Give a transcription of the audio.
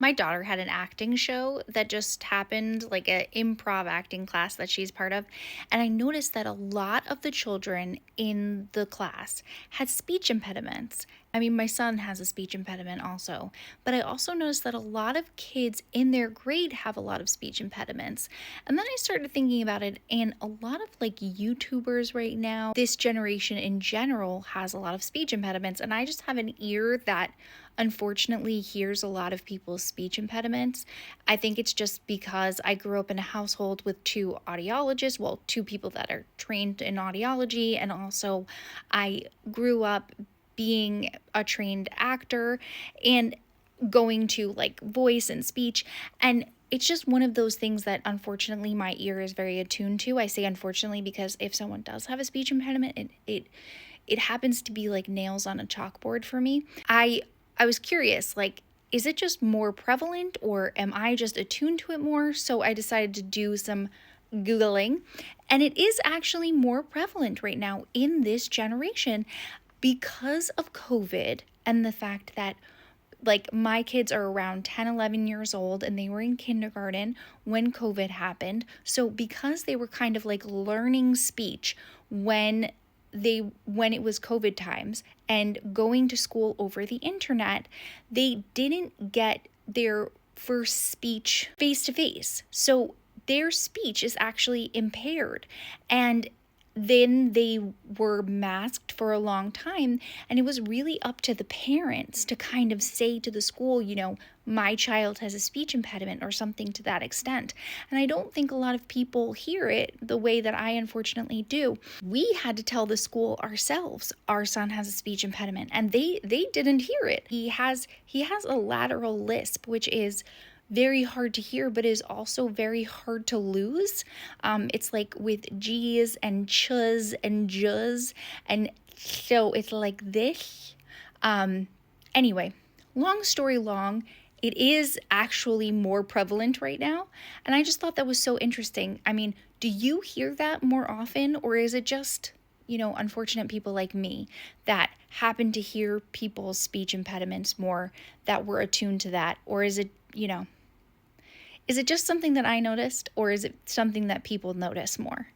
My daughter had an acting show that just happened, like an improv acting class that she's part of. And I noticed that a lot of the children in the class had speech impediments. I mean, my son has a speech impediment also, but I also noticed that a lot of kids in their grade have a lot of speech impediments. And then I started thinking about it, and a lot of like YouTubers right now, this generation in general, has a lot of speech impediments. And I just have an ear that unfortunately hears a lot of people's speech impediments. I think it's just because I grew up in a household with two audiologists, well, two people that are trained in audiology, and also I grew up being a trained actor and going to like voice and speech, and it's just one of those things that unfortunately my ear is very attuned to. I say unfortunately because if someone does have a speech impediment, it happens to be like nails on a chalkboard for me. I was curious, like, is it just more prevalent or am I just attuned to it more? So I decided to do some Googling, and it is actually more prevalent right now in this generation because of COVID and the fact that like my kids are around 10, 11 years old and they were in kindergarten when COVID happened. So because they were kind of like learning speech when it was COVID times and going to school over the internet, they didn't get their first speech face to face. So their speech is actually impaired. And then they were masked for a long time, and it was really up to the parents to kind of say to the school, my child has a speech impediment or something to that extent. And I don't think a lot of people hear it the way that I unfortunately do. We had to tell the school ourselves our son has a speech impediment, and they didn't hear it. He has a lateral lisp, which is very hard to hear, but is also very hard to lose. It's like with G's and ch's and j's, and so it's like this. Anyway, long story long, it is actually more prevalent right now, and I just thought that was so interesting. I mean, do you hear that more often, or is it just unfortunate people like me that happen to hear people's speech impediments more, that were attuned to that? Or is it just something that I noticed, or is it something that people notice more?